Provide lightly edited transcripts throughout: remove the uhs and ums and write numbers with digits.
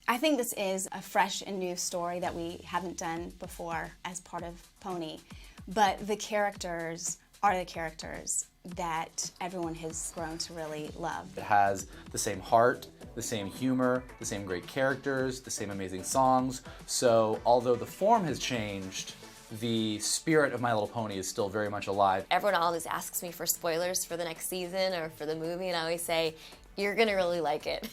I think this is a fresh and new story that we haven't done before as part of Pony, but the characters are the characters that everyone has grown to really love. It has the same heart, the same humor, the same great characters, the same amazing songs. So although the form has changed, the spirit of My Little Pony is still very much alive. Everyone always asks me for spoilers for the next season or for the movie, and I always say, you're gonna really like it.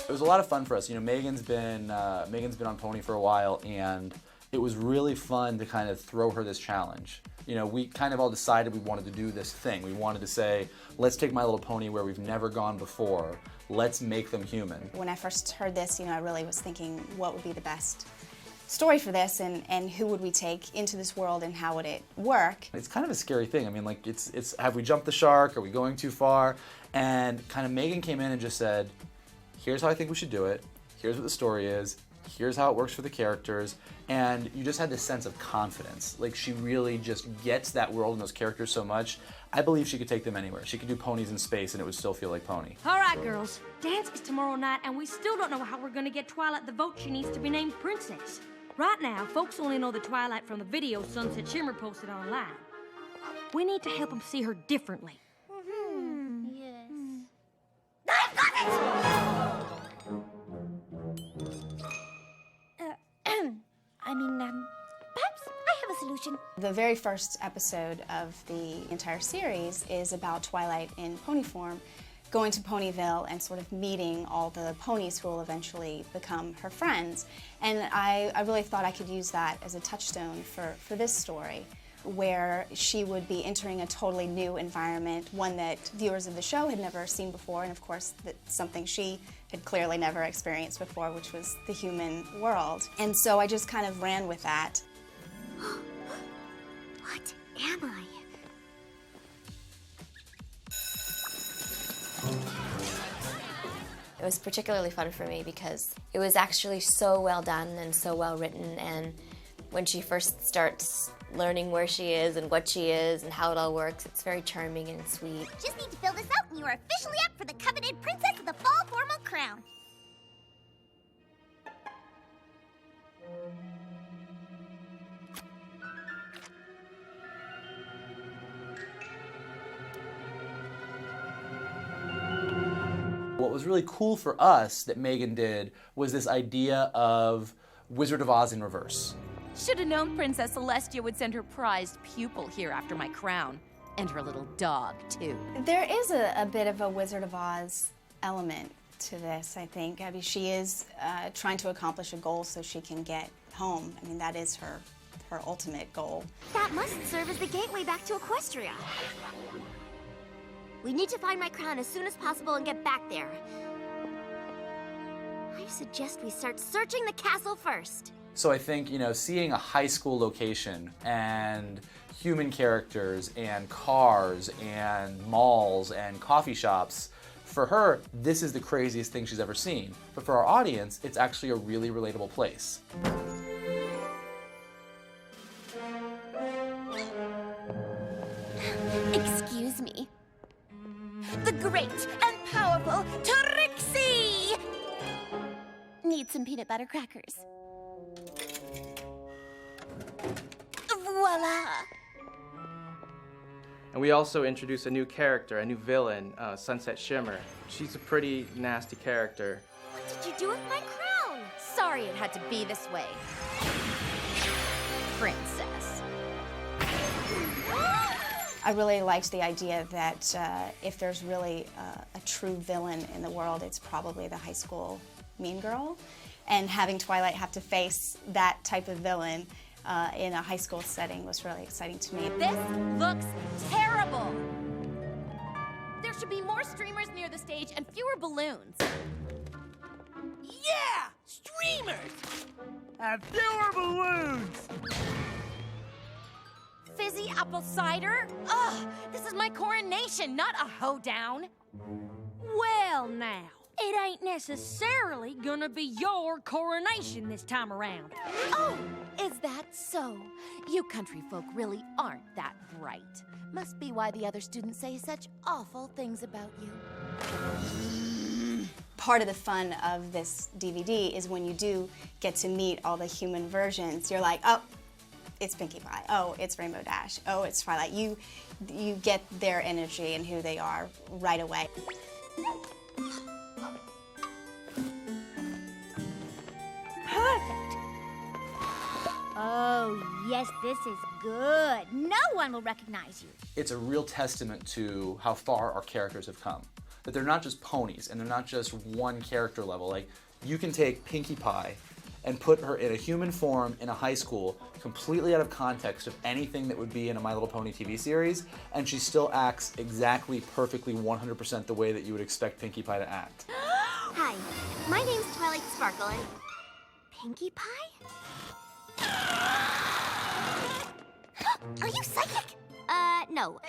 It was a lot of fun for us. You know, Megan's been on Pony for a while, and it was really fun to kind of throw her this challenge. You know, we kind of all decided we wanted to do this thing. We wanted to say, let's take My Little Pony where we've never gone before. Let's make them human. When I first heard this, you know, I really was thinking, what would be the best story for this, and who would we take into this world, and how would it work? It's kind of a scary thing. I mean, like, it's have we jumped the shark? Are we going too far? And kind of Megan came in and just said, here's how I think we should do it. Here's what the story is. Here's how it works for the characters. And you just had this sense of confidence. Like, she really just gets that world and those characters so much. I believe she could take them anywhere. She could do Ponies in space and it would still feel like Pony. All right, girls. Dance is tomorrow night, and we still don't know how we're gonna get Twilight the vote she needs to be named princess. Right now, folks only know the Twilight from the video Sunset Shimmer posted online. We need to help them see her differently. Yes. I've got it! Perhaps I have a solution. The very first episode of the entire series is about Twilight in pony form going to Ponyville and sort of meeting all the ponies who will eventually become her friends. And I really thought I could use that as a touchstone for this story, where she would be entering a totally new environment, one that viewers of the show had never seen before, and of course that's something she had clearly never experienced before, which was the human world. And so I just kind of ran with that. What am I? It was particularly fun for me because it was actually so well done and so well written, and when she first starts learning where she is and what she is and how it all works, it's very charming and sweet. Just need to fill this out and you are officially up for the coveted Princess of the Fall formal crown. What was really cool for us that Megan did was this idea of Wizard of Oz in reverse. Should have known Princess Celestia would send her prized pupil here after my crown. And her little dog, too. There is a bit of a Wizard of Oz element to this, I think. I mean, she is trying to accomplish a goal so she can get home. I mean, that is her ultimate goal. That must serve as the gateway back to Equestria. We need to find my crown as soon as possible and get back there. I suggest we start searching the castle first. So I think, you know, seeing a high school location and human characters and cars and malls and coffee shops, for her, this is the craziest thing she's ever seen. But for our audience, it's actually a really relatable place. Excuse me. The great and powerful Trixie! Need some peanut butter crackers. Voila! And we also introduce a new character, a new villain, Sunset Shimmer. She's a pretty nasty character. What did you do with my crown? Sorry it had to be this way. Princess. I really liked the idea that if there's really a true villain in the world, it's probably the high school mean girl. And having Twilight have to face that type of villain in a high school setting was really exciting to me. This looks terrible. There should be more streamers near the stage and fewer balloons. Yeah! Streamers! And fewer balloons! Fizzy apple cider? Ugh, this is my coronation, not a hoedown. Well, now. it ain't necessarily gonna be your coronation this time around. Oh, is that so? You country folk really aren't that bright. Must be why the other students say such awful things about you. Part of the fun of this DVD is when you do get to meet all the human versions, you're like, oh, it's Pinkie Pie. Oh, it's Rainbow Dash. Oh, it's Twilight. You get their energy and who they are right away. Perfect. Oh, yes, this is good. No one will recognize you. It's a real testament to how far our characters have come. That they're not just ponies and they're not just one character level. Like, you can take Pinkie Pie and put her in a human form in a high school, completely out of context of anything that would be in a My Little Pony TV series, and she still acts exactly, perfectly, 100% the way that you would expect Pinkie Pie to act. Hi, my name's Twilight Sparkle and... Pinkie Pie? Are you psychic? No.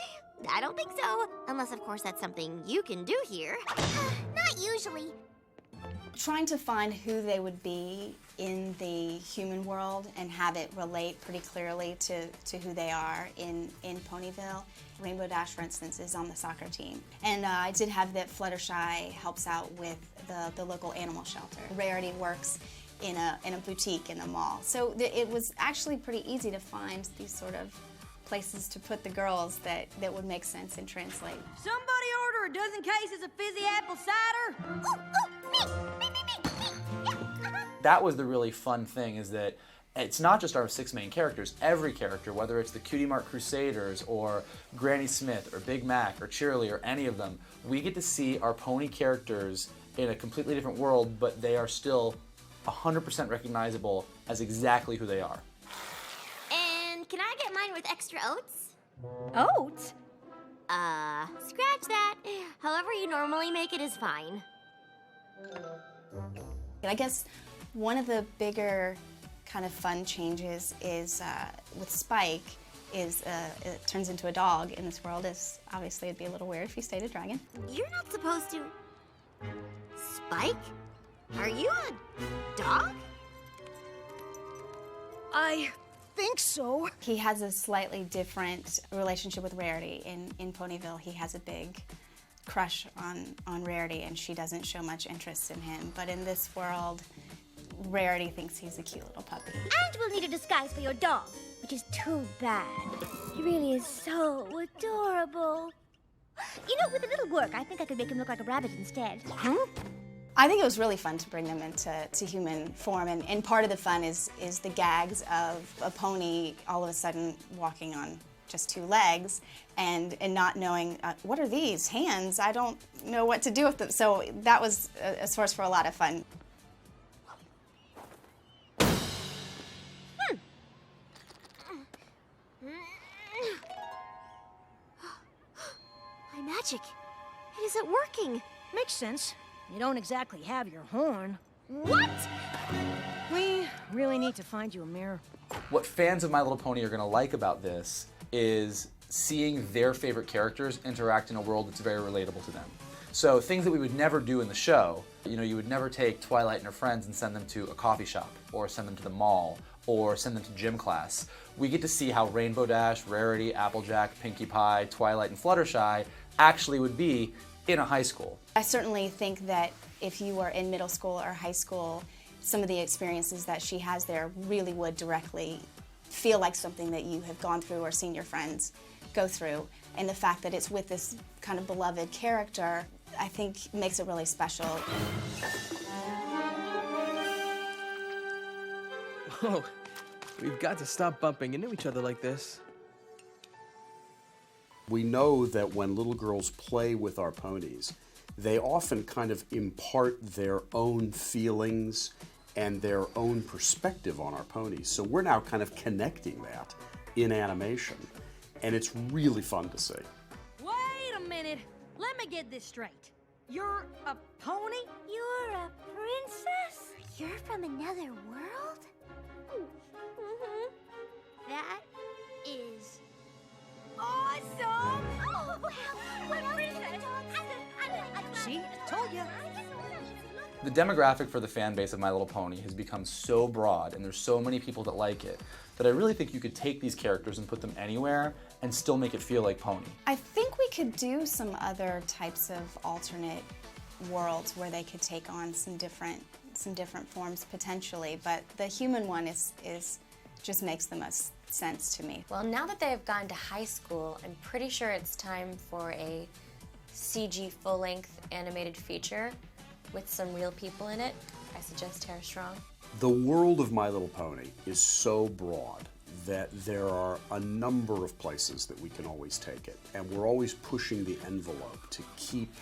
I don't think so. Unless, of course, that's something you can do here. Not usually. Trying to find who they would be in the human world and have it relate pretty clearly to who they are in Ponyville. Rainbow Dash, for instance, is on the soccer team. And I did have that Fluttershy helps out with the local animal shelter. Rarity works in a boutique in the mall. So it was actually pretty easy to find these sort of places to put the girls that would make sense and translate. Somebody order a dozen cases of fizzy apple cider. That was the really fun thing, is that it's not just our 6 main characters. Every character, whether it's the Cutie Mark Crusaders or Granny Smith or Big Mac or Cheerilee or any of them, we get to see our pony characters in a completely different world, but they are still 100% recognizable as exactly who they are. And can I get mine with extra oats? Oats? Scratch that. However you normally make it is fine. I guess one of the bigger kind of fun changes is with Spike is it turns into a dog in this world. Obviously it'd be a little weird if he stayed a dragon. You're not supposed to... Spike? Are you a dog? I think so. He has a slightly different relationship with Rarity. In Ponyville, he has a big crush on Rarity, and she doesn't show much interest in him. But in this world, Rarity thinks he's a cute little puppy. And we'll need a disguise for your dog, which is too bad. He really is so adorable. You know, with a little work, I think I could make him look like a rabbit instead. I think it was really fun to bring them into human form, and part of the fun is the gags of a pony all of a sudden walking on just 2 legs and not knowing, what are these, hands? I don't know what to do with them. So that was a source for a lot of fun. My magic, it isn't working. Makes sense. You don't exactly have your horn. What? We really need to find you a mirror. What fans of My Little Pony are going to like about this is seeing their favorite characters interact in a world that's very relatable to them. So things that we would never do in the show, you know, you would never take Twilight and her friends and send them to a coffee shop, or send them to the mall, or send them to gym class. We get to see how Rainbow Dash, Rarity, Applejack, Pinkie Pie, Twilight, and Fluttershy actually would be in a high school. I certainly think that if you were in middle school or high school, some of the experiences that she has there really would directly feel like something that you have gone through or seen your friends go through. And the fact that it's with this kind of beloved character, I think makes it really special. Oh, we've got to stop bumping into each other like this. We know that when little girls play with our ponies, they often kind of impart their own feelings and their own perspective on our ponies. So we're now kind of connecting that in animation, and it's really fun to see. Wait a minute. Let me get this straight. You're a pony? You're a princess? You're from another world? That is awesome! Oh, wow! What else? See? Told ya. The demographic for the fan base of My Little Pony has become so broad, and there's so many people that like it, that I really think you could take these characters and put them anywhere and still make it feel like Pony. I think we could do some other types of alternate worlds where they could take on some different forms potentially, but the human one is just makes the most sense to me. Well, now that they've gone to high school, I'm pretty sure it's time for a CG full-length animated feature with some real people in it. I suggest Tara Strong. The world of My Little Pony is so broad that there are a number of places that we can always take it, and we're always pushing the envelope to keep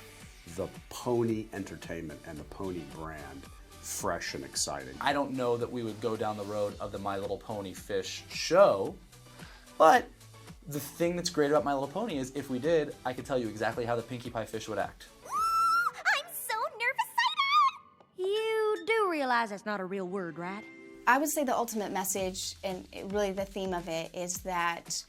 the pony entertainment and the pony brand fresh and exciting. I don't know that we would go down the road of the My Little Pony fish show, but the thing that's great about My Little Pony is if we did, I could tell you exactly how the Pinkie Pie fish would act. I'm so nervous-sighted! You do realize that's not a real word, right? I would say the ultimate message, and really the theme of it, is that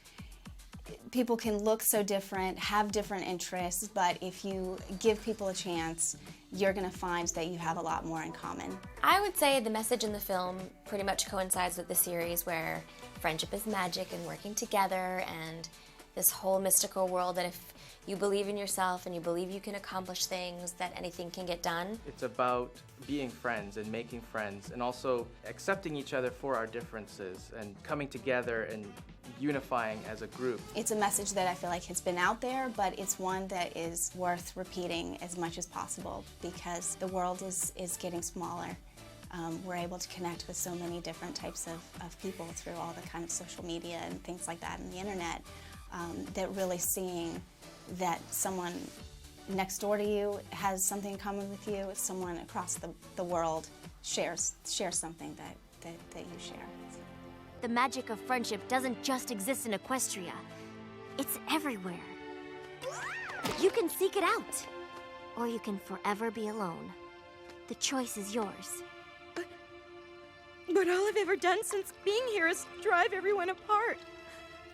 people can look so different, have different interests, but if you give people a chance, you're going to find that you have a lot more in common. I would say the message in the film pretty much coincides with the series, where friendship is magic and working together, and this whole mystical world that if you believe in yourself and you believe you can accomplish things, that anything can get done. It's about being friends and making friends, and also accepting each other for our differences and coming together and unifying as a group. It's a message that I feel like has been out there, but it's one that is worth repeating as much as possible because the world is getting smaller. We're able to connect with so many different types of people through all the kind of social media and things like that and the internet, that really seeing that someone next door to you has something in common with you, someone across the world shares something that you share. The magic of friendship doesn't just exist in Equestria. It's everywhere. You can seek it out, or you can forever be alone. The choice is yours. But all I've ever done since being here is drive everyone apart.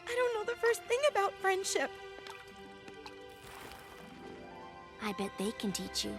I don't know the first thing about friendship. I bet they can teach you.